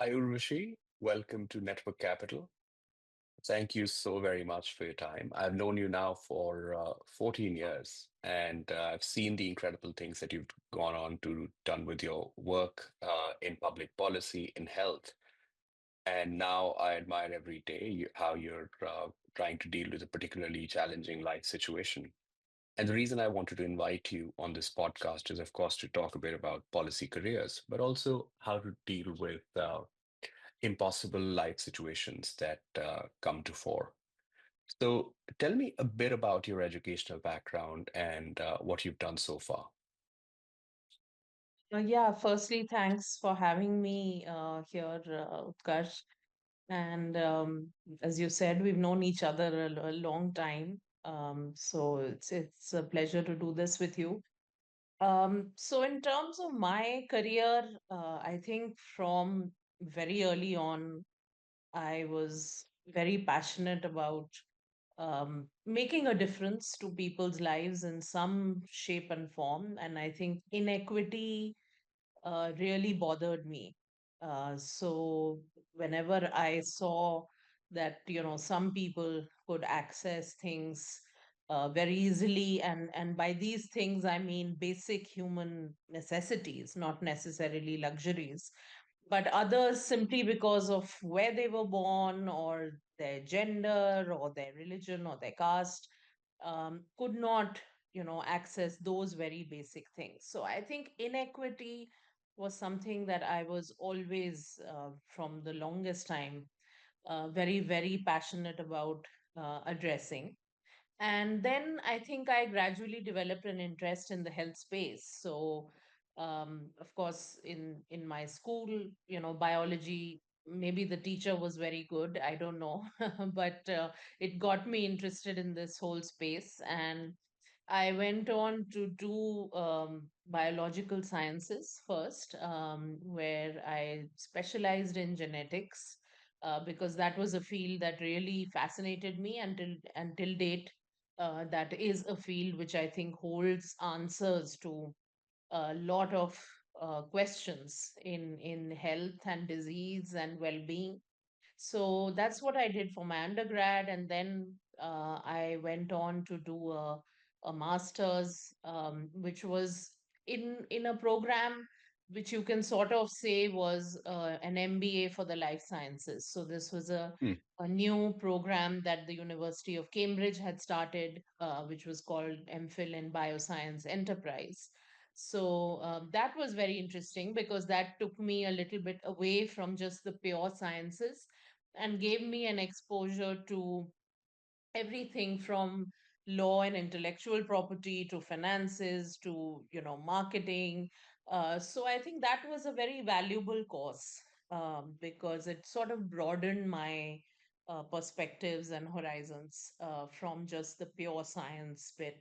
Hi, Urvashi. Welcome to Network Capital. Thank you so very much for your time. I've known you now for 14 years, and I've seen the incredible things that you've gone on to done with your work in public policy, in health. And now I admire every day how you're trying to deal with a particularly challenging life situation. And the reason I wanted to invite you on this podcast is, of course, to talk a bit about policy careers, but also how to deal with impossible life situations that come to fore. So, tell me a bit about your educational background and what you've done so far. Yeah, firstly, thanks for having me here, Utkarsh. And as you said, we've known each other a long time. So it's a pleasure to do this with you. So in terms of my career, I think from very early on, I was very passionate about making a difference to people's lives in some shape and form. And I think inequity really bothered me. So whenever I saw that, some people could access things very easily, and by these things I mean basic human necessities, not necessarily luxuries, but others simply because of where they were born or their gender or their religion or their caste could not access those very basic things. So I think inequity was something that I was always from the longest time very very passionate about addressing. And then I think I gradually developed an interest in the health space. So of course in my school, biology, maybe the teacher was very good, I don't know, but it got me interested in this whole space. And I went on to do biological sciences first, where I specialized in genetics, because that was a field that really fascinated me until date. That is a field which I think holds answers to a lot of questions in health and disease and well-being. So that's what I did for my undergrad, and then I went on to do a master's, which was in a program which you can sort of say was an MBA for the life sciences. So this was Hmm. a new program that the University of Cambridge had started, which was called MPhil in Bioscience Enterprise. So that was very interesting because that took me a little bit away from just the pure sciences and gave me an exposure to everything from law and intellectual property to finances to marketing. So I think that was a very valuable course, because it sort of broadened my perspectives and horizons from just the pure science bit.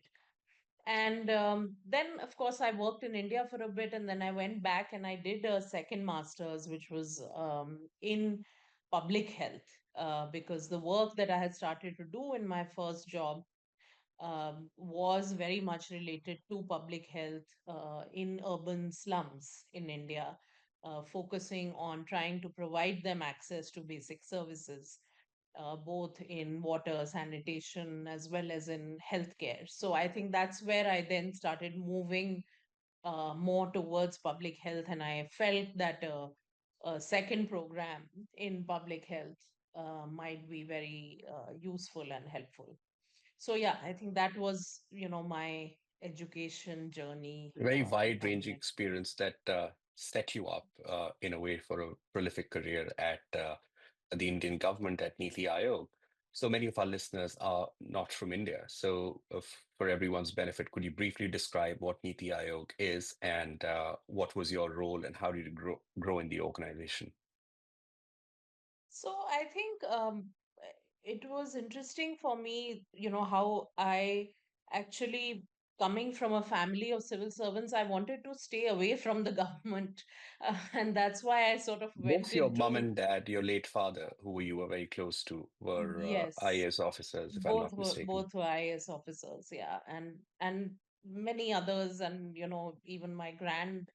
And then, of course, I worked in India for a bit, and then I went back and I did a second master's, which was in public health, because the work that I had started to do in my first job was very much related to public health in urban slums in India, focusing on trying to provide them access to basic services, both in water, sanitation, as well as in healthcare. So I think that's where I then started moving more towards public health, and I felt that a second program in public health might be very useful and helpful. So yeah, I think that was, my education journey A very from wide-ranging there. experience that set you up in a way for a prolific career at the Indian government at NITI Aayog. So many of our listeners are not from India. So, for everyone's benefit, could you briefly describe what NITI Aayog is and what was your role and how did you grow in the organization? So I think it was interesting for me, how I actually, coming from a family of civil servants, I wanted to stay away from the government. And that's why I sort of went Both your mom into, and dad, your late father, who you were very close to, were yes, IAS officers, if I'm not mistaken. both were IAS officers, yeah, and many others, and even my grandfather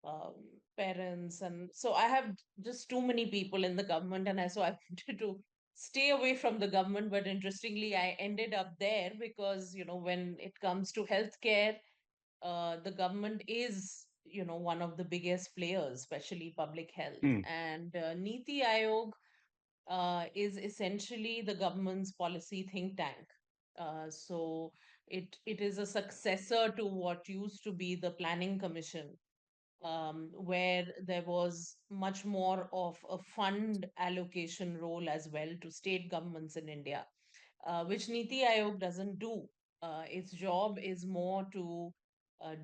um, parents, and so I have just too many people in the government, and I wanted to stay away from the government. But interestingly, I ended up there because when it comes to healthcare, the government is one of the biggest players, especially public health. Mm. And Niti Aayog is essentially the government's policy think tank. So it is a successor to what used to be the Planning Commission, where there was much more of a fund allocation role as well to state governments in India, which Niti Aayog doesn't do. Its job is more to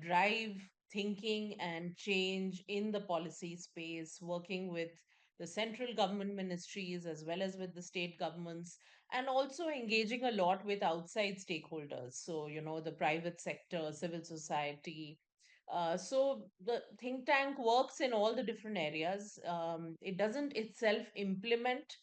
drive thinking and change in the policy space, working with the central government ministries as well as with the state governments, and also engaging a lot with outside stakeholders. So, the private sector, civil society. So the think tank works in all the different areas. It doesn't itself implement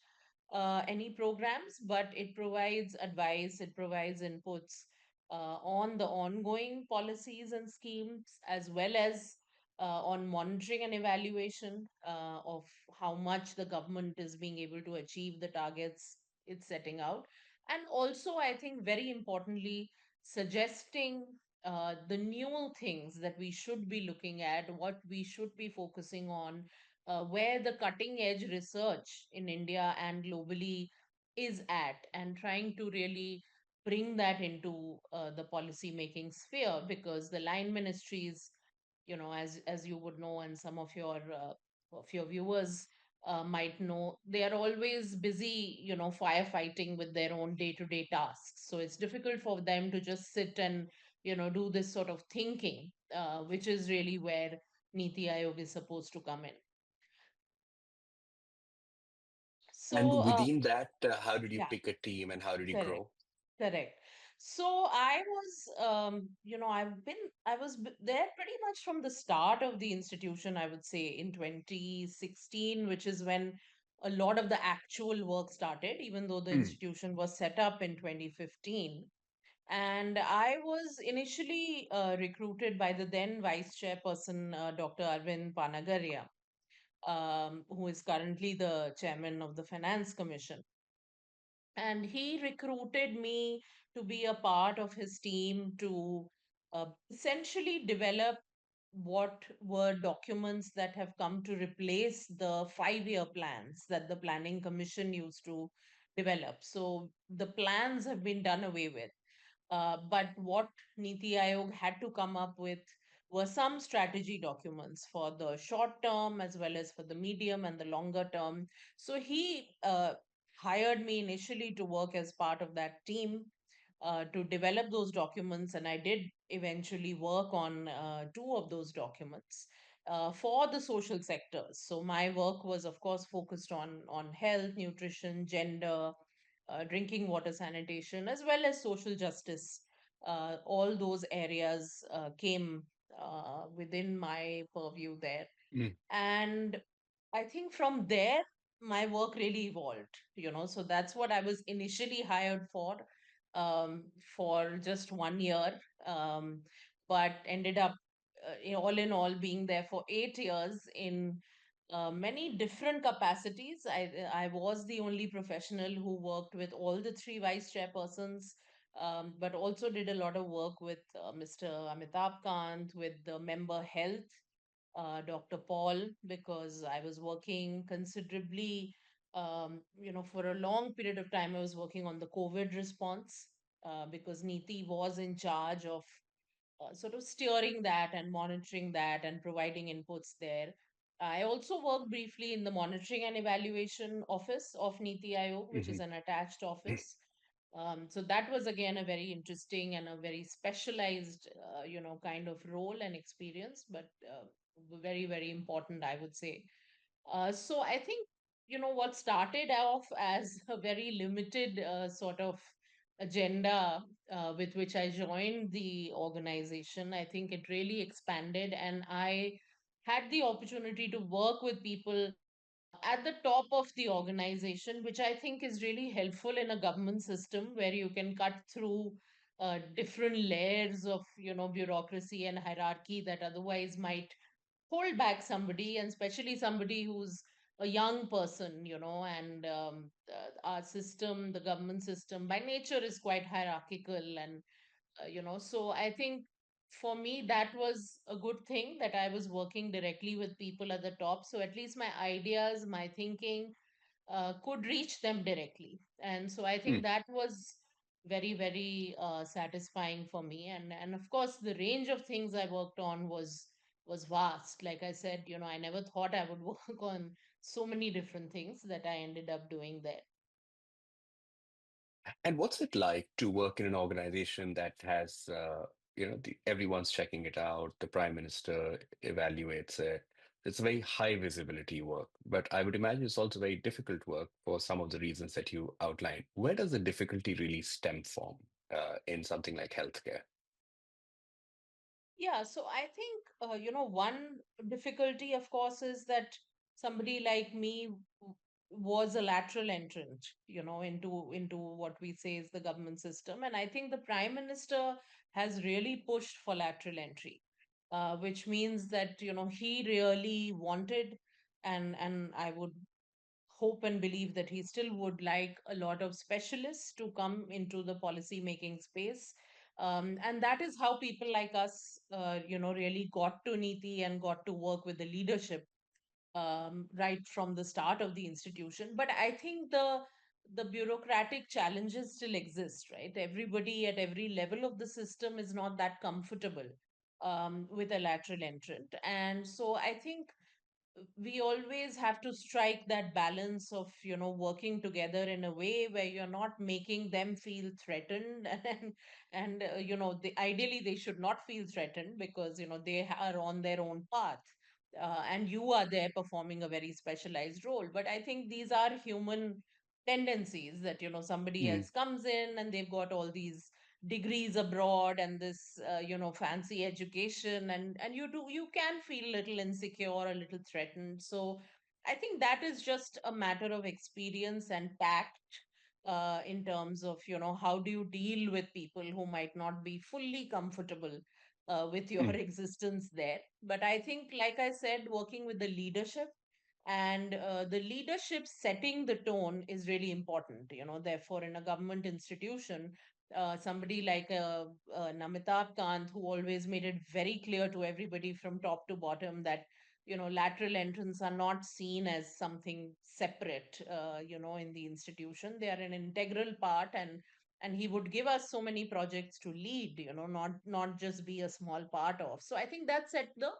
any programs, but it provides advice, it provides inputs on the ongoing policies and schemes, as well as on monitoring and evaluation of how much the government is being able to achieve the targets it's setting out. And also, I think very importantly, suggesting the new things that we should be looking at, what we should be focusing on, where the cutting edge research in India and globally is at, and trying to really bring that into the policy making sphere, because the line ministries, as you would know, and some of your viewers might know, they are always busy, firefighting with their own day to day tasks. So it's difficult for them to just sit and do this sort of thinking, which is really where Niti Aayog is supposed to come in. And So, within that, how did you yeah, pick a team and how did you correct, grow? correct. So I was, I was there pretty much from the start of the institution, I would say in 2016, which is when a lot of the actual work started, even though the Mm. institution was set up in 2015. And I was initially recruited by the then vice chairperson, Dr. Arvind Panagaria, who is currently the chairman of the Finance Commission. And he recruited me to be a part of his team to essentially develop what were documents that have come to replace the 5-year plans that the Planning Commission used to develop. So the plans have been done away with. But what Niti Aayog had to come up with were some strategy documents for the short term as well as for the medium and the longer term. So he hired me initially to work as part of that team to develop those documents, and I did eventually work on two of those documents for the social sectors. So my work was, of course, focused on health, nutrition, gender, drinking water, sanitation, as well as social justice. All those areas came within my purview there. Mm. And I think from there, my work really evolved, so that's what I was initially hired for just 1 year, um, but ended up, all in all, being there for 8 years in many different capacities. I was the only professional who worked with all the three vice chairpersons, but also did a lot of work with Mr. Amitabh Kant, with the member health, Dr. Paul, because I was working considerably, for a long period of time. I was working on the COVID response because Niti was in charge of sort of steering that and monitoring that and providing inputs there. I also worked briefly in the monitoring and evaluation office of Niti Aayog, which is Mhm. an attached office. So that was again a very interesting and a very specialized, kind of role and experience, but very, very important, I would say. So I think, what started off as a very limited sort of agenda with which I joined the organization, I think it really expanded, and I had the opportunity to work with people at the top of the organization, which I think is really helpful in a government system where you can cut through different layers of, bureaucracy and hierarchy that otherwise might hold back somebody, and especially somebody who's a young person, and our system, the government system by nature is quite hierarchical, and so I think for me that was a good thing that I was working directly with people at the top, so at least my ideas, my thinking could reach them directly. And so I think Mm. that was very, very satisfying for me. And of course, the range of things I worked on was vast. Like I said, I never thought I would work on so many different things that I ended up doing there. And what's it like to work in an organization that has, everyone's checking it out, the prime minister evaluates it. It's very high visibility work, but I would imagine it's also very difficult work for some of the reasons that you outlined. Where does the difficulty really stem from in something like healthcare? Yeah, so I think, one difficulty, of course, is that somebody like me was a lateral entrant, into what we say is the government system. And I think the Prime Minister has really pushed for lateral entry, which means that, he really wanted, and I would hope and believe that he still would like a lot of specialists to come into the policy making space. And that is how people like us, really got to NITI and got to work with the leadership right from the start of the institution. But I think the bureaucratic challenges still exist, right? Everybody at every level of the system is not that comfortable with a lateral entrant. And so I think we always have to strike that balance of working together in a way where you're not making them feel threatened and ideally they should not feel threatened because they are on their own path, and you are there performing a very specialized role. But I think these are human tendencies that somebody Mm. else comes in and they've got all these degrees abroad and this fancy education, and you can feel a little insecure, a little threatened. So I think that is just a matter of experience and tact, in terms of how do you deal with people who might not be fully comfortable with your Mm. existence there. But I think, like I said, working with the leadership, and the leadership setting the tone is really important. Therefore, in a government institution, somebody like Namitab Kant, who always made it very clear to everybody from top to bottom that lateral entrants are not seen as something separate, in the institution. They are an integral part, and he would give us so many projects to lead, not just be a small part of. So I think that set the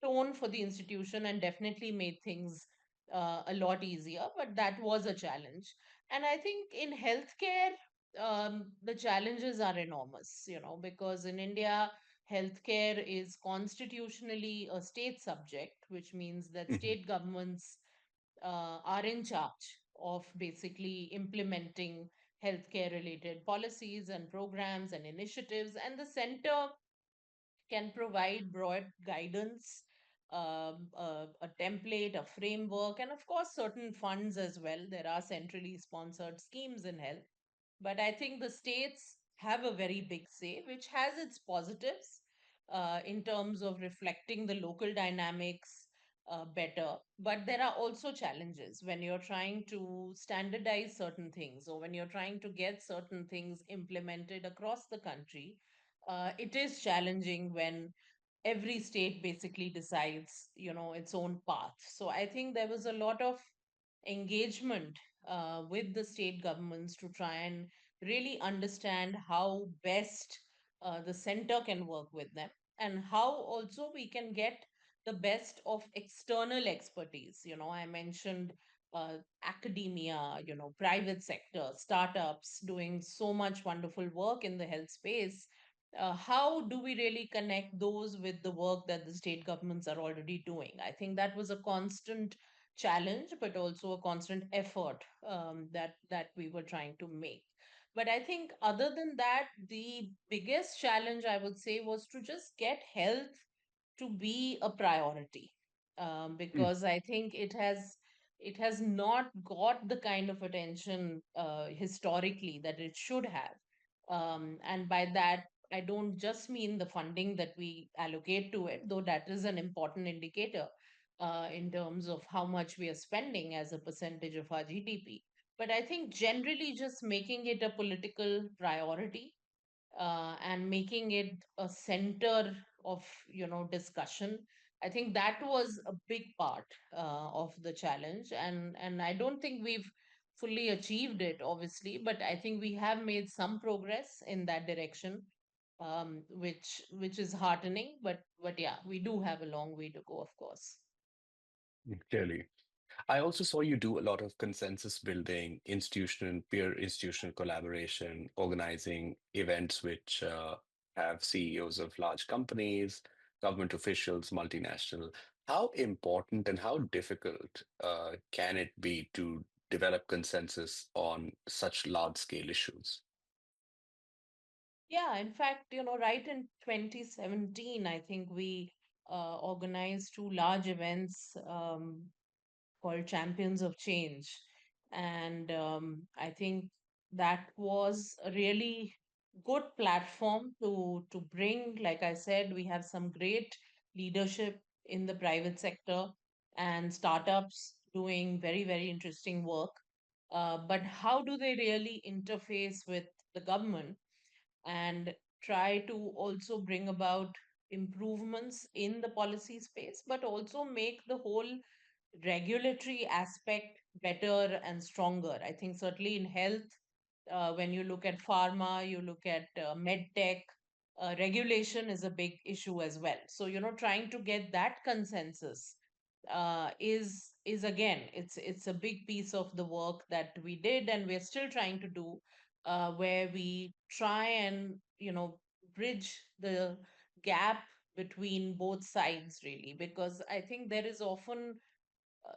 tone for the institution and definitely made things a lot easier. But that was a challenge. And I think in healthcare, the challenges are enormous, because in India, healthcare is constitutionally a state subject, which means that Mhm. state governments are in charge of basically implementing healthcare related policies and programs and initiatives. And the center can provide broad guidance, a template, a framework, and of course, certain funds as well. There are centrally sponsored schemes in health. But I think the states have a very big say, which has its positives in terms of reflecting the local dynamics better. But there are also challenges when you're trying to standardize certain things or when you're trying to get certain things implemented across the country. It is challenging when every state basically decides its own path. So I think there was a lot of engagement with the state governments to try and really understand how best the center can work with them, and how also we can get the best of external expertise. I mentioned academia, private sector, startups doing so much wonderful work in the health space. How do we really connect those with the work that the state governments are already doing? I think that was a constant challenge, but also a constant effort that we were trying to make. But I think other than that, the biggest challenge I would say was to just get health to be a priority, Mm. because I think it has not got the kind of attention historically that it should have. And by that, I don't just mean the funding that we allocate to it, though that is an important indicator in terms of how much we are spending as a percentage of our GDP. But I think generally just making it a political priority and making it a center of discussion. I think that was a big part of the challenge, and I don't think we've fully achieved it, obviously, but I think we have made some progress in that direction, which is heartening. But yeah, we do have a long way to go, of course. Clearly. I also saw you do a lot of consensus building, institutional and peer institutional collaboration, organizing events which have CEOs of large companies, government officials, multinational. How important and how difficult can it be to develop consensus on such large scale issues? Yeah, in fact, right in 2017, I think we organized two large events called Champions of Change. And I think that was a really good platform to bring, like I said, we have some great leadership in the private sector and startups doing very, very interesting work. But how do they really interface with the government and try to also bring about improvements in the policy space, but also make the whole regulatory aspect better and stronger? I think certainly in health, when you look at pharma, you look at med tech, regulation is a big issue as well. So, trying to get that consensus is again, it's a big piece of the work that we did, and we're still trying to do, where we try and bridge the gap between both sides, really, because I think there is often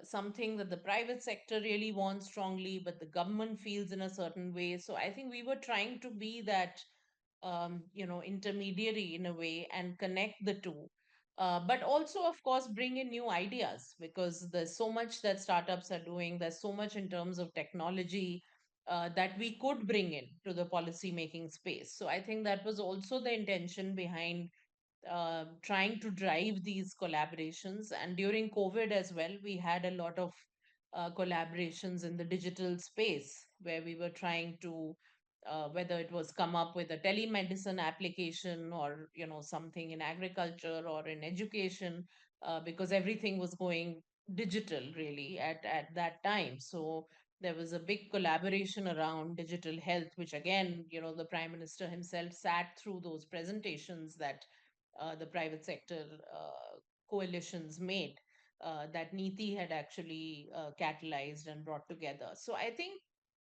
something that the private sector really wants strongly, but the government feels in a certain way. So I think we were trying to be that, intermediary in a way and connect the two. But also, of course, bring in new ideas, because there's so much that startups are doing. There's so much in terms of technology that we could bring in to the policy making space. So I think that was also the intention behind trying to drive these collaborations. And during COVID as well, we had a lot of collaborations in the digital space, where we were trying to, whether it was come up with a telemedicine application, or something in agriculture or in education, because everything was going digital really at that time. So there was a big collaboration around digital health, which again, the prime minister himself sat through those presentations that the private sector coalitions made, that NITI had actually catalyzed and brought together. So I think,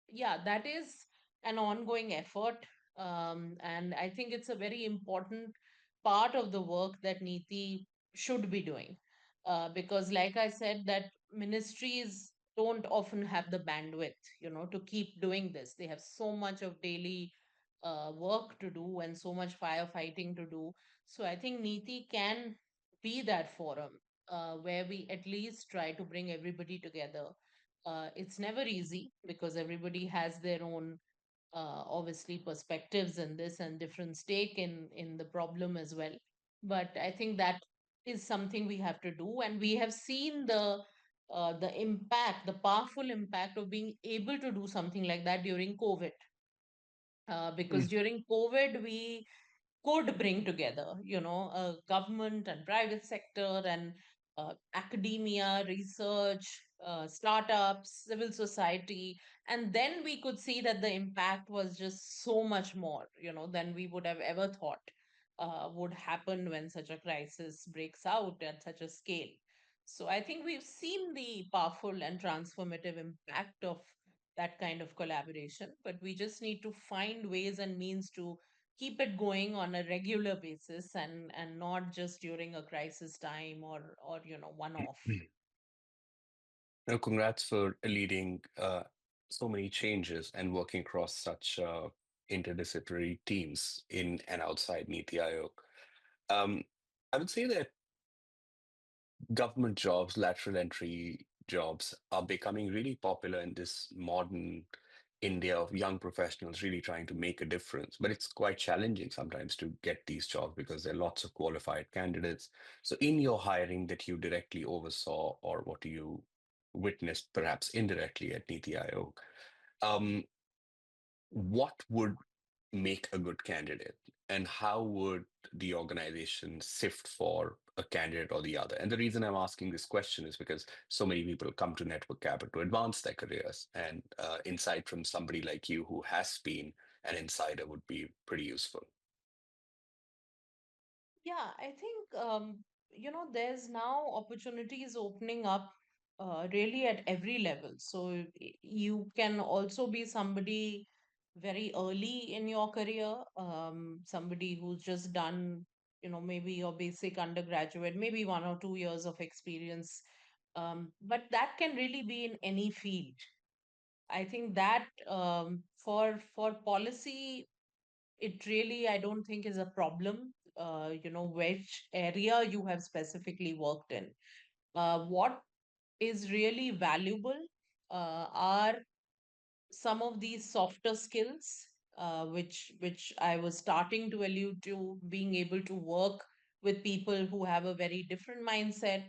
yeah, that is an ongoing effort. And I think it's a very important part of the work that NITI should be doing. Because, like I said, that ministries don't often have the bandwidth, to keep doing this. They have so much of daily work to do and so much firefighting to do. So I think NITI can be that forum where we at least try to bring everybody together. It's never easy, because everybody has their own, obviously, perspectives in this and different stake in the problem as well. But I think that is something we have to do, and we have seen the impact, the powerful impact of being able to do something like that during COVID. Because during COVID, we could bring together, government and private sector and academia, research, startups, civil society. And then we could see that the impact was just so much more, than we would have ever thought would happen when such a crisis breaks out at such a scale. So I think we've seen the powerful and transformative impact of that kind of collaboration, but we just need to find ways and means to keep it going on a regular basis, and not just during a crisis time, or one off. Well, congrats for leading so many changes and working across such interdisciplinary teams in and outside NITI Aayog. Um, I would say that government jobs, lateral entry jobs, are becoming really popular in this modern India of young professionals really trying to make a difference. But it's quite challenging sometimes to get these jobs because there are lots of qualified candidates. So, in your hiring that you directly oversaw, or what you witnessed perhaps indirectly at NITI Aayog, um, what would make a good candidate, and how would the organization sift for a candidate or the other? And the reason I'm asking this question is because so many people come to network capital to advance their careers, and insight from somebody like you who has been an insider would be pretty useful. Yeah, I think there's now opportunities opening up really at every level. So you can also be somebody very early in your career, somebody who's just done, maybe your basic undergraduate, maybe 1 or 2 years of experience. But that can really be in any field. I think that for policy, it really, I don't think, is a problem. Which area you have specifically worked in. What is really valuable are some of these softer skills, which I was starting to allude to, being able to work with people who have a very different mindset,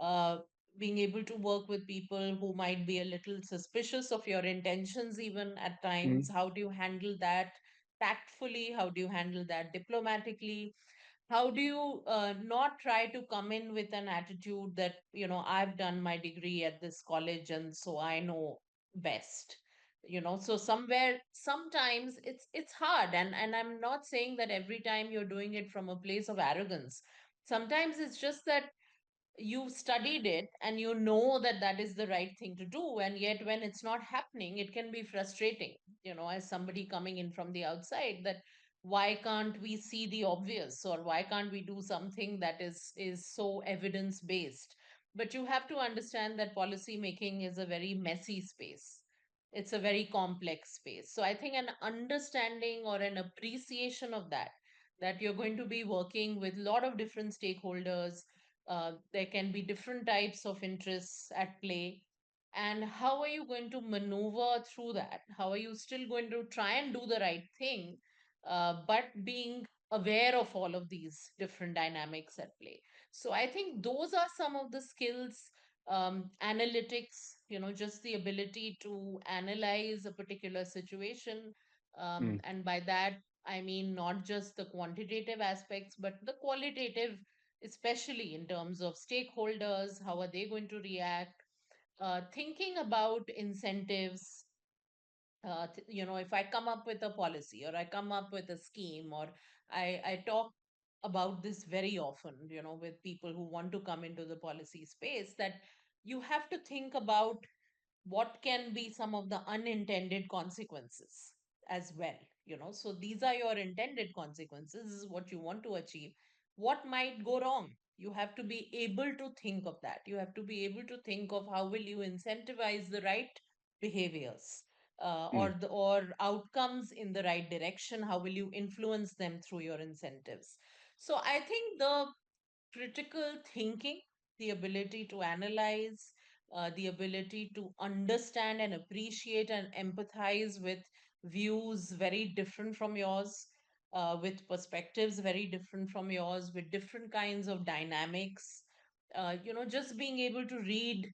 uh, being able to work with people who might be a little suspicious of your intentions, even at times. Mm, How do you handle that tactfully? How do you handle that diplomatically? How do you not try to come in with an attitude that, I've done my degree at this college and so I know best? So somewhere, sometimes it's hard, and I'm not saying that every time you're doing it from a place of arrogance. Sometimes it's just that you've studied it and you know that that is the right thing to do, and yet when it's not happening, it can be frustrating, as somebody coming in from the outside, that why can't we see the obvious, or why can't we do something that is so evidence based? But you have to understand that policy making is a very messy space. It's a very complex space. So I think an understanding or an appreciation of that you're going to be working with a lot of different stakeholders, there can be different types of interests at play. And how are you going to maneuver through that? How are you still going to try and do the right thing, but being aware of all of these different dynamics at play? So I think those are some of the skills. Analytics, just the ability to analyze a particular situation. mm, And by that, I mean not just the quantitative aspects, but the qualitative, especially in terms of stakeholders, how are they going to react, thinking about incentives. If I come up with a policy, or I come up with a scheme, or I talk about this very often, with people who want to come into the policy space, that you have to think about what can be some of the unintended consequences as well. So these are your intended consequences. This is what you want to achieve. What might go wrong? You have to be able to think of that. You have to be able to think of how will you incentivize the right behaviors, mm. or outcomes in the right direction. How will you influence them through your incentives? So I think the critical thinking, the ability to analyze, the ability to understand and appreciate and empathize with views very different from yours, with perspectives very different from yours, with different kinds of dynamics. Just being able to read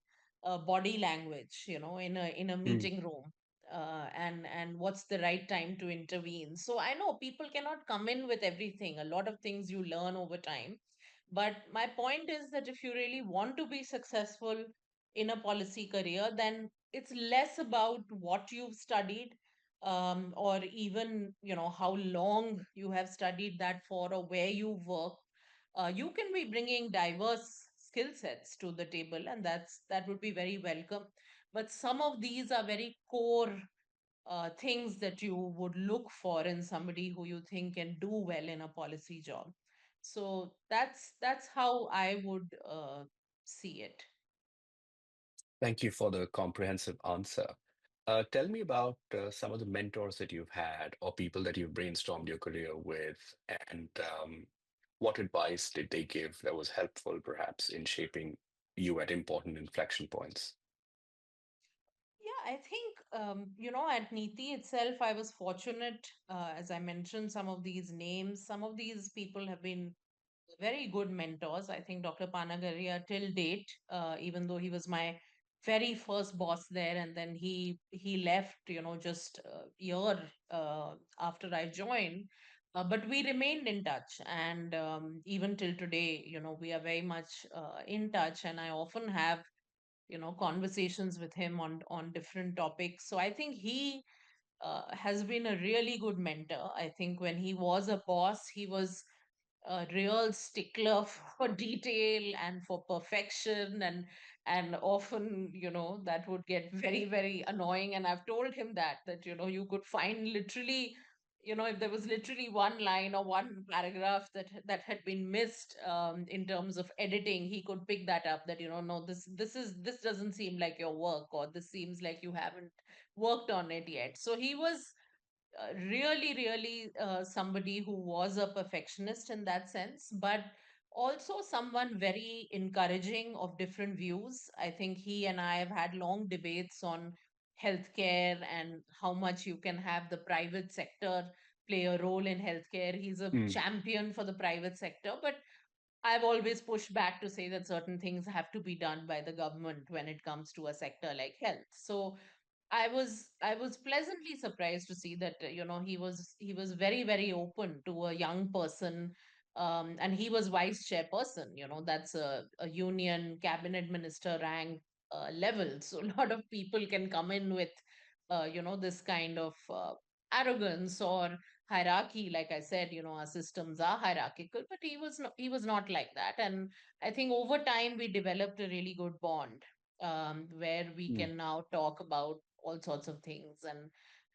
body language, in a Mm. meeting room, and what's the right time to intervene. So I know people cannot come in with everything. A lot of things you learn over time, but my point is that if you really want to be successful in a policy career, then it's less about what you've studied, or even, how long you have studied that for, or where you've worked. You can be bringing diverse skill sets to the table, and that would be very welcome. But some of these are very core things that you would look for in somebody who you think can do well in a policy job. So that's how I would see it. Thank you for the comprehensive answer. Tell me about some of the mentors that you've had or people that you've brainstormed your career with, and what advice did they give that was helpful, perhaps, in shaping you at important inflection points? I think, at NITI itself, I was fortunate, as I mentioned, some of these names, some of these people have been very good mentors. I think Dr. Panagaria till date, even though he was my very first boss there, and then he left, just a year after I joined. But we remained in touch, and even till today, we are very much in touch, and I often have conversations with him on different topics. So I think he has been a really good mentor. I think when he was a boss, he was a real stickler for detail and for perfection, and often that would get very, very annoying. And I've told him that you could find literally, if there was literally one line or one paragraph that had been missed in terms of editing, he could pick that up, that no, this doesn't seem like your work, or this seems like you haven't worked on it yet. So he was really, really somebody who was a perfectionist in that sense, but also someone very encouraging of different views. I think he and I have had long debates on healthcare and how much you can have the private sector play a role in healthcare. He's a Mm, champion for the private sector, but I've always pushed back to say that certain things have to be done by the government when it comes to a sector like health. So I was pleasantly surprised to see that he was very, very open to a young person, and he was vice chairperson. That's a union cabinet minister rank level. So a lot of people can come in with this kind of arrogance or hierarchy. Like I said, our systems are hierarchical, but he was not like that. And I think over time we developed a really good bond, where we mm. can now talk about all sorts of things,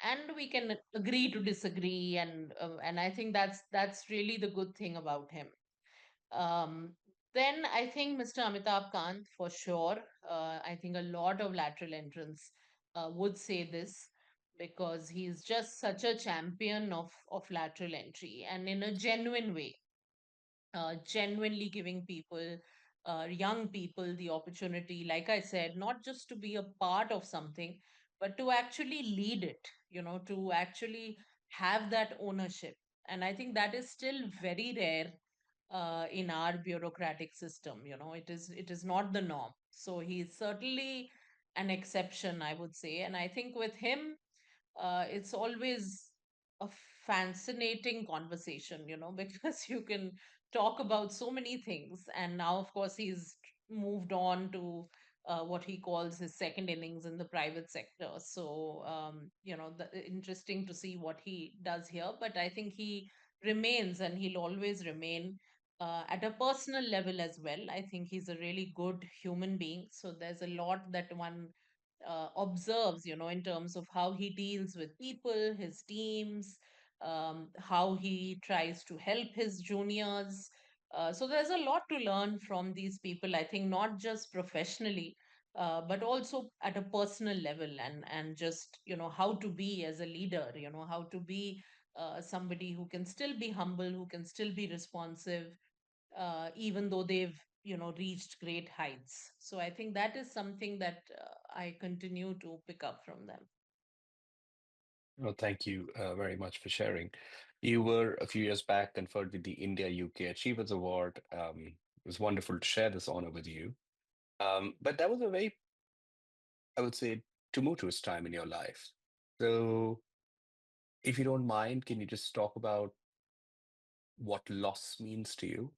and we can agree to disagree, and I think that's really the good thing about him. um, then I think Mr. Amitabh Kant, for sure. I think a lot of lateral entrants would say this, because he's just such a champion of lateral entry, and in a genuine way, genuinely giving people, young people, the opportunity, like I said, not just to be a part of something, but to actually lead it, to actually have that ownership. And I think that is still very rare in our bureaucratic system. It is not the norm. So he is certainly an exception, I would say. And I think with him, it's always a fascinating conversation, because you can talk about so many things. And now, of course, he's moved on to what he calls his second innings in the private sector. So, interesting to see what he does here. But I think he remains, and he'll always remain. At a personal level as well, I think he's a really good human being. So there's a lot that one observes, in terms of how he deals with people, his teams, how he tries to help his juniors. So there's a lot to learn from these people, I think, not just professionally, but also at a personal level, and just how to be as a leader, how to be somebody who can still be humble, who can still be responsive, even though they've reached great heights. So I think that is something that I continue to pick up from them. Well, thank you very much for sharing. You were a few years back conferred with the India UK Achievers Award. It was wonderful to share this honor with you. But that was a very, I would say, tumultuous time in your life. So, if you don't mind, can you just talk about what loss means to you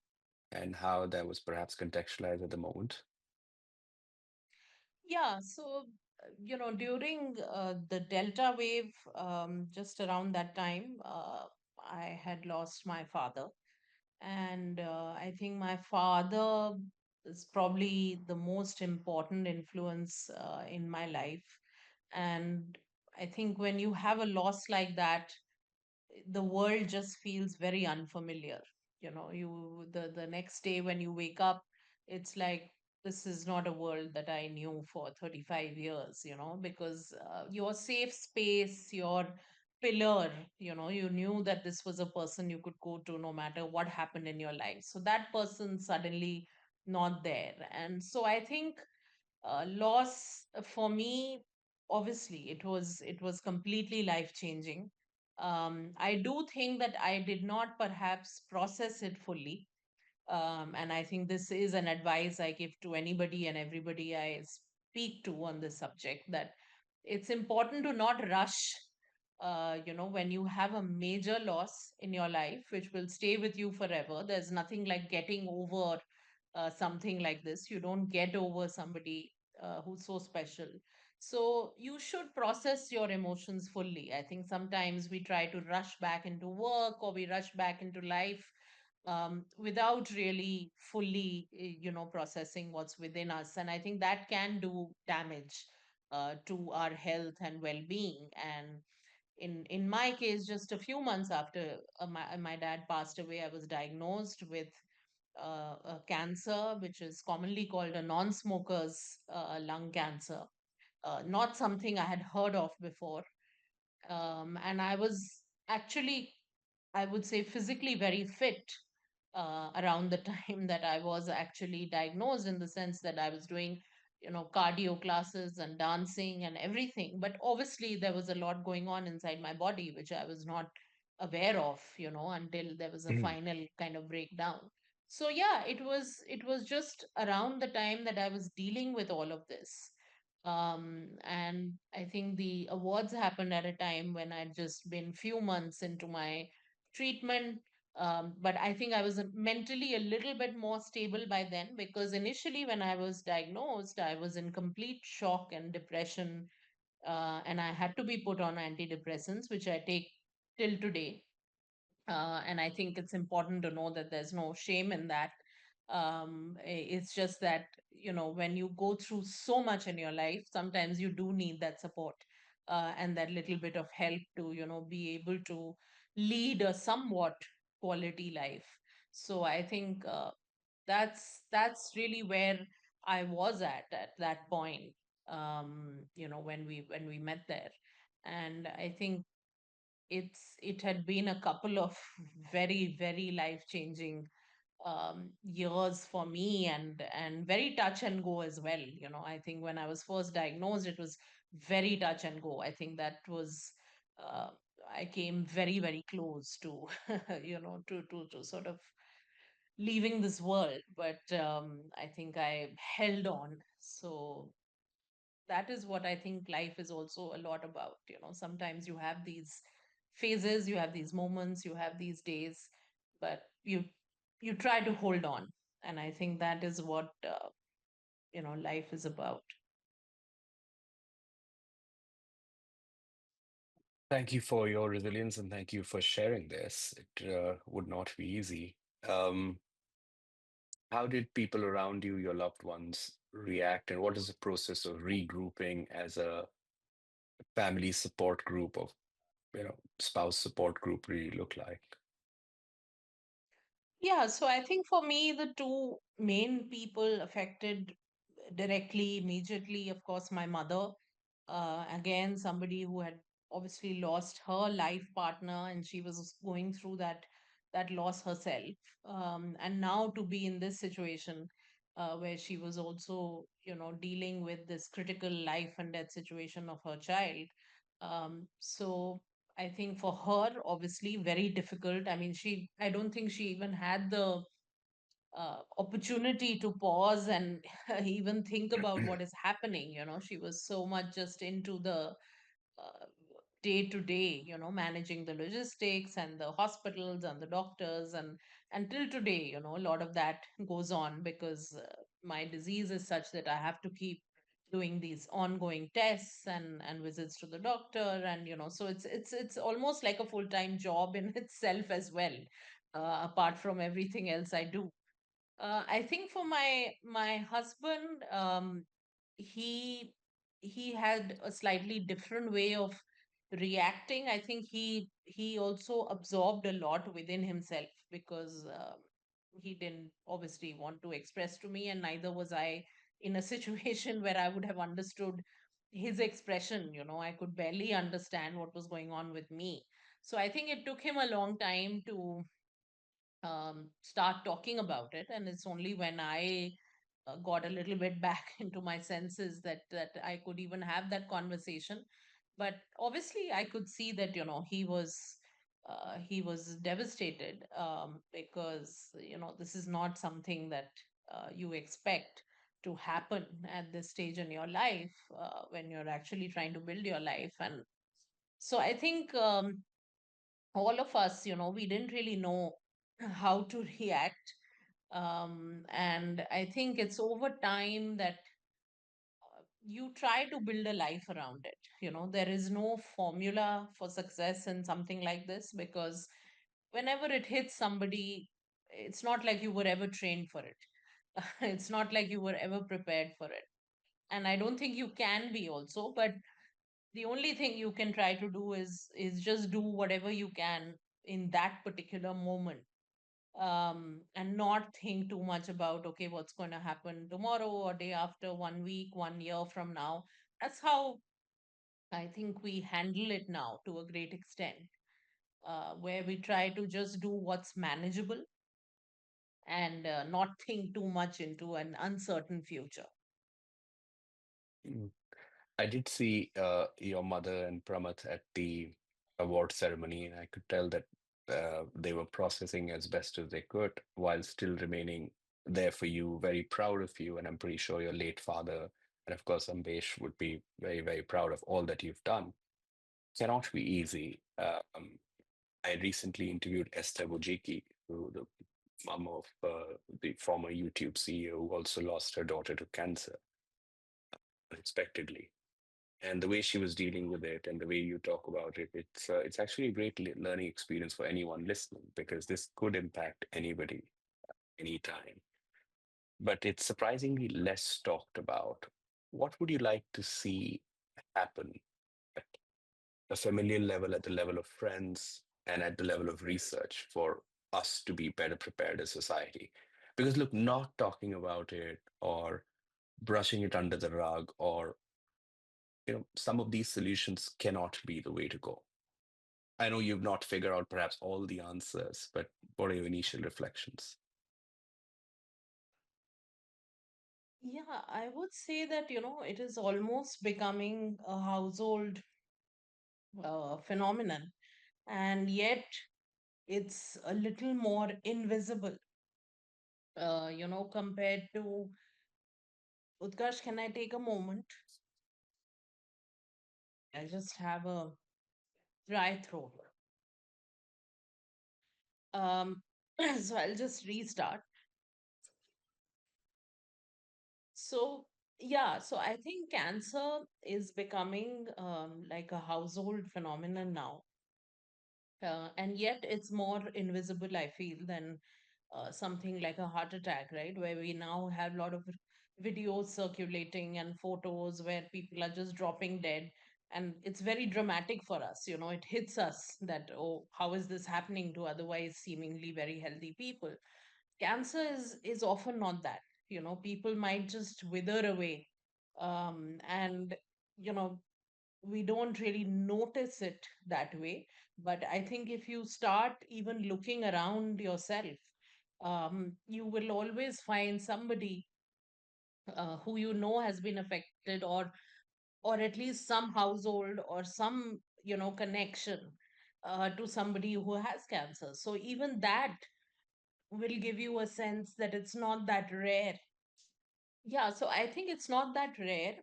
and how that was perhaps contextualized at the moment? Yeah, so during the Delta wave, just around that time, I had lost my father. And I think my father is probably the most important influence in my life. And I think when you have a loss like that, the world just feels very unfamiliar. The next day when you wake up, it's like, this is not a world that I knew for 35 years, because your safe space, your pillar, you knew that this was a person you could go to no matter what happened in your life. So that person suddenly not there. And so I think loss for me, obviously it was completely life changing. I do think that I did not perhaps process it fully. And I think this is an advice I give to anybody and everybody I speak to on this subject, that it's important to not rush. When you have a major loss in your life, which will stay with you forever, there's nothing like getting over something like this. You don't get over somebody who's so special. So you should process your emotions fully. I think sometimes we try to rush back into work, or we rush back into life without really fully, processing what's within us. And I think that can do damage to our health and well-being. And in my case, just a few months after my dad passed away, I was diagnosed with a cancer, which is commonly called a non-smoker's lung cancer. Not something I had heard of before. And I was actually, I would say, physically very fit around the time that I was actually diagnosed, in the sense that I was doing, cardio classes and dancing and everything. But obviously, there was a lot going on inside my body, which I was not aware of, until there was a Mhm. final kind of breakdown. So yeah, it was just around the time that I was dealing with all of this. And I think the awards happened at a time when I'd just been few months into my treatment. But I think I was mentally a little bit more stable by then, because initially, when I was diagnosed, I was in complete shock and depression, and I had to be put on antidepressants, which I take till today. And I think it's important to know that there's no shame in that. It's just that, when you go through so much in your life, sometimes you do need that support and that little bit of help to, be able to lead a somewhat quality life. So I think that's really where I was at that point, when we met there. And I think it had been a couple of very, very life changing years for me, and very touch and go as well. I think when I was first diagnosed, it was very touch and go. I think that was uh, I came very, very close to to sort of leaving this world, but I think I held on. So that is what I think life is also a lot about. Sometimes you have these phases, you have these moments, you have these days, but you try to hold on. And I think that is what life is about. Thank you for your resilience and thank you for sharing this. It would not be easy. Um, how did people around you, your loved ones, react, and what is the process of regrouping as a family support group of, spouse support group really look like? Yeah, so I think for me, the two main people affected directly, immediately, of course, my mother. Again, somebody who had obviously lost her life partner, and she was going through that loss herself. And now to be in this situation, where she was also, dealing with this critical life and death situation of her child. So I think for her, obviously, very difficult. I mean, I don't think she even had the opportunity to pause and even think about what is happening. She was so much just into the day to day, managing the logistics and the hospitals and the doctors. And until today, a lot of that goes on, because my disease is such that I have to keep doing these ongoing tests and visits to the doctor. And so it's almost like a full-time job in itself as well, apart from everything else I do. I think for my husband, he he had a slightly different way of reacting. I think he also absorbed a lot within himself, because he didn't obviously want to express to me, and neither was I in a situation where I would have understood his expression. I could barely understand what was going on with me. So I think it took him a long time to start talking about it. And it's only when I got a little bit back into my senses, that I could even have that conversation. But obviously, I could see that he was devastated, because this is not something that you expect to happen at this stage in your life, when you're actually trying to build your life. And so I think, all of us, we didn't really know how to react. And I think it's over time that you try to build a life around it. There is no formula for success in something like this, because whenever it hits somebody, it's not like you were ever trained for it. It's not like you were ever prepared for it. And I don't think you can be also. But the only thing you can try to do is just do whatever you can in that particular moment, and not think too much about, okay, what's going to happen tomorrow or day after, 1 week, 1 year from now. That's how I think we handle it now to a great extent, where we try to just do what's manageable, and not think too much into an uncertain future. Mm. I did see your mother and Pramath at the award ceremony, and I could tell that they were processing as best as they could while still remaining there for you, very proud of you. And I'm pretty sure your late father, and of course, Ambesh, would be very, very proud of all that you've done. Cannot be easy. I recently interviewed Esther Bujiki, who the mom of the former YouTube CEO who also lost her daughter to cancer unexpectedly. And the way she was dealing with it and the way you talk about it, it's actually a great learning experience for anyone listening, because this could impact anybody anytime. But it's surprisingly less talked about. What would you like to see happen at a familial level, at the level of friends, and at the level of research for us to be better prepared as society? Because look, not talking about it or brushing it under the rug, or some of these solutions cannot be the way to go. I know you've not figured out perhaps all the answers, but what are your initial reflections? Yeah, I would say that, it is almost becoming a household phenomenon, and yet it's a little more invisible, compared to. Utkarsh, can I take a moment? I just have a dry throat. Um, so I'll just restart. So, yeah, so I think cancer is becoming, like a household phenomenon now. And yet it's more invisible, I feel, than something like a heart attack, right? Where we now have a lot of videos circulating and photos where people are just dropping dead. And it's very dramatic for us. It hits us that, oh, how is this happening to otherwise seemingly very healthy people? Cancer is often not that. People might just wither away. And, you know, we don't really notice it that way. But I think if you start even looking around yourself, you will always find somebody who has been affected, or at least some household or some connection to somebody who has cancer. So even that will give you a sense that it's not that rare. Yeah, so I think it's not that rare,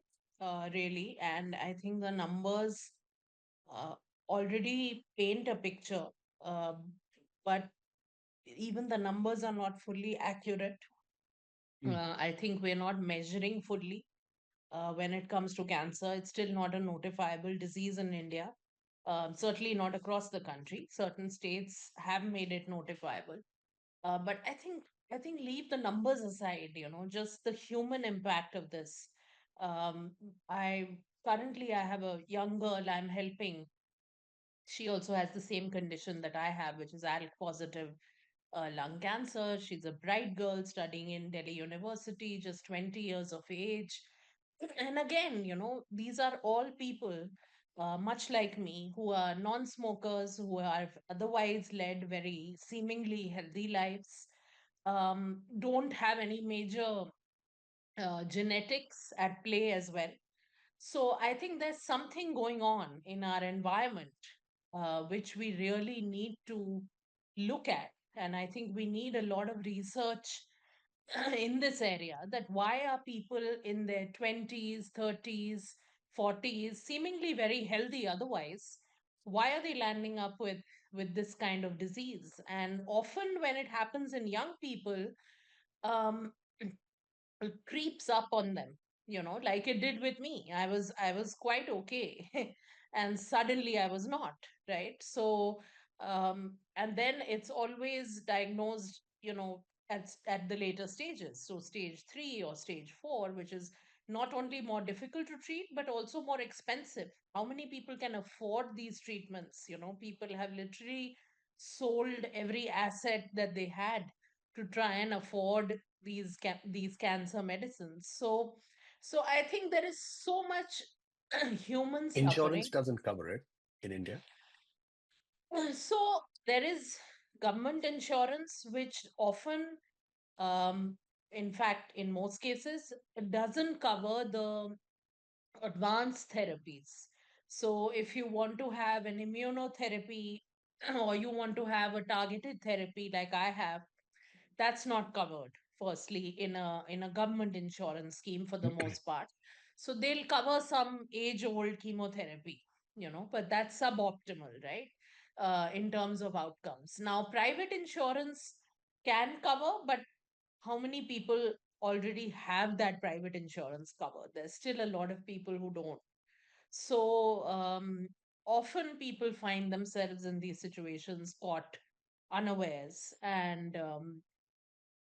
really. And I think the numbers uh, already paint a picture, um, but even the numbers are not fully accurate. Mm. I think we're not measuring fully when it comes to cancer. It's still not a notifiable disease in India. Certainly not across the country. Certain states have made it notifiable. But I think leave the numbers aside. Just the human impact of this. Um, I Currently I have a young girl I'm helping. She also has the same condition that I have, which is ALK positive lung cancer. She's a bright girl studying in Delhi University, just 20 years of age. And again, these are all people, much like me, who are non smokers, who have otherwise led very seemingly healthy lives, don't have any major genetics at play as well. So I think there's something going on in our environment which we really need to look at. And I think we need a lot of research in this area, that why are people in their 20s, 30s, 40s, seemingly very healthy otherwise, why are they landing up with this kind of disease? And often when it happens in young people, um, creeps up on them, like it did with me. I was quite okay and suddenly I was not, right? So and then it's always diagnosed, at the later stages, so stage 3 or stage 4, which is not only more difficult to treat but also more expensive. How many people can afford these treatments? People have literally sold every asset that they had to try and afford these cancer medicines. So I think there is so much human Insurance suffering. doesn't cover it in India. So there is government insurance, which often, um, in fact, in most cases, it doesn't cover the advanced therapies. So if you want to have an immunotherapy or you want to have a targeted therapy like I have, that's not covered firstly in a government insurance scheme for the most part. So they'll cover some age old chemotherapy, but that's suboptimal, right? In terms of outcomes. Now private insurance can cover, but how many people already have that private insurance cover? There's still a lot of people who don't. So often people find themselves in these situations caught unawares, and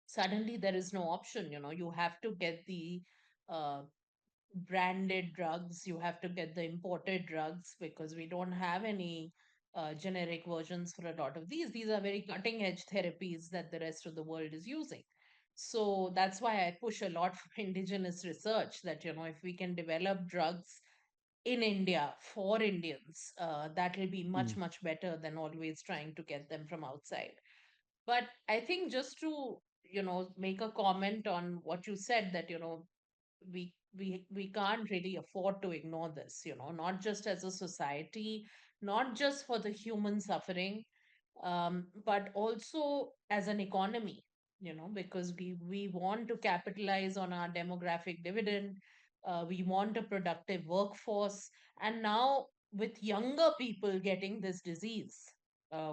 suddenly there is no option. You have to get the uh, branded drugs, you have to get the imported drugs, because we don't have any generic versions for a lot of these are very cutting edge therapies that the rest of the world is using. So that's why I push a lot for indigenous research, that if we can develop drugs in India for Indians, that will be much, Mm. much better than always trying to get them from outside. But I think, just to make a comment on what you said, that we can't really afford to ignore this, not just as a society, not just for the human suffering, but also as an economy, because we want to capitalize on our demographic dividend. We want a productive workforce, and now with younger people getting this disease,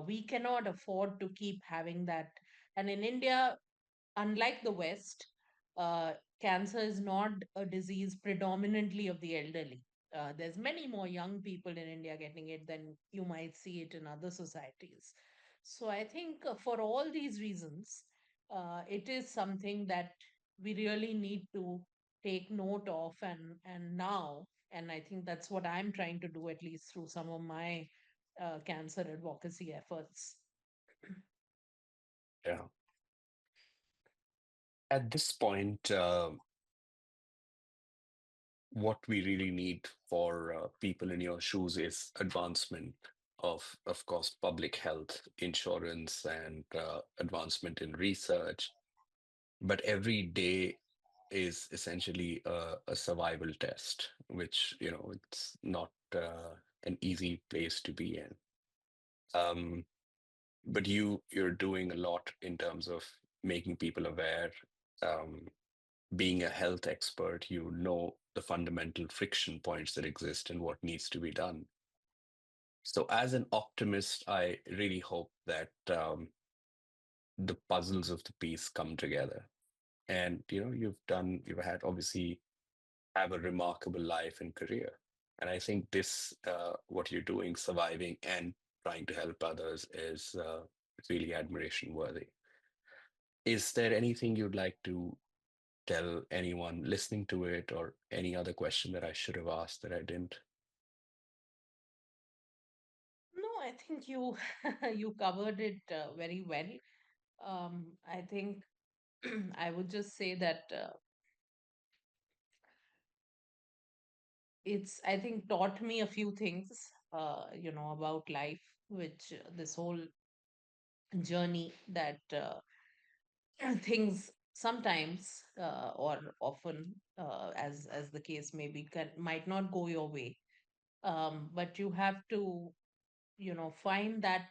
we cannot afford to keep having that. And in India, unlike the West, uh, cancer is not a disease predominantly of the elderly. There's many more young people in India getting it than you might see it in other societies. So I think, for all these reasons, it is something that we really need to take note of, and now, and I think that's what I'm trying to do, at least through some of my cancer advocacy efforts. Yeah. At this point, what we really need for people in your shoes is advancement of course, public health, insurance, and advancement in research. But every day is essentially a survival test, which, it's not an easy place to be in. Um, but you're doing a lot in terms of making people aware. Um, Being a health expert, you know the fundamental friction points that exist and what needs to be done. So, as an optimist, I really hope that the puzzles of the piece come together. And you've had obviously have a remarkable life and career. And I think this, what you're doing, surviving and trying to help others, is really admiration worthy. Is there anything you'd like to tell anyone listening to it, or any other question that I should have asked that I didn't? No, I think you you covered it very well. I think I would just say that it's, I think, taught me a few things, about life, which this whole journey, that things. sometimes or often, as the case may be, might not go your way. But you have to, find that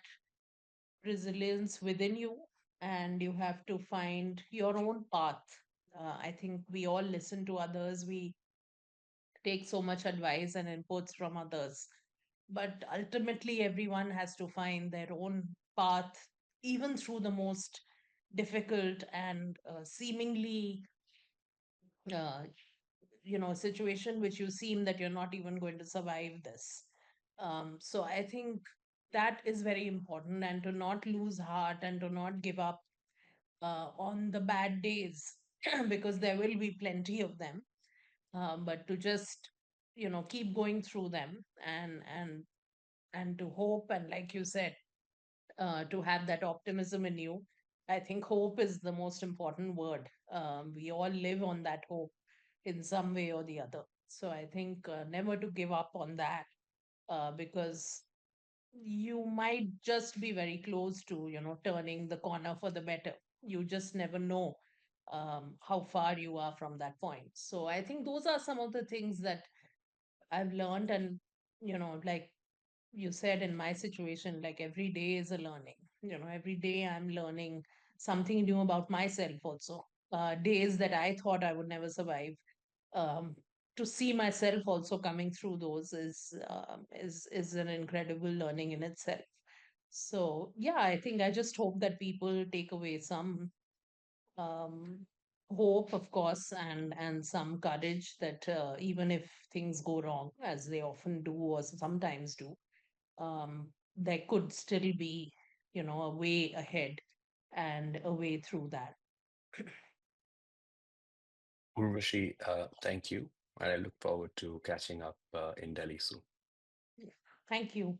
resilience within you, and you have to find your own path. I think we all listen to others, we take so much advice and inputs from others, but ultimately everyone has to find their own path, even through the most difficult and seemingly uh, situation which you seem that you're not even going to survive this. So I think that is very important, and to not lose heart and to not give up on the bad days, because there will be plenty of them. But to just keep going through them, and to hope, and like you said, to have that optimism in you. I think hope is the most important word. We all live on that hope in some way or the other. So I think never to give up on that, because you might just be very close to, turning the corner for the better. You just never know how far you are from that point. So I think those are some of the things that I've learned. And, like you said, in my situation, like every day is a learning. Every day I'm learning something new about myself also. Days that I thought I would never survive, um, to see myself also coming through those is an incredible learning in itself. So yeah, I think I just hope that people take away some um, hope, of course, and some courage, that even if things go wrong, as they often do or sometimes do, there could still be, a way ahead and a way through that. Urvashi, thank you. And I look forward to catching up in Delhi soon. Yeah. Thank you.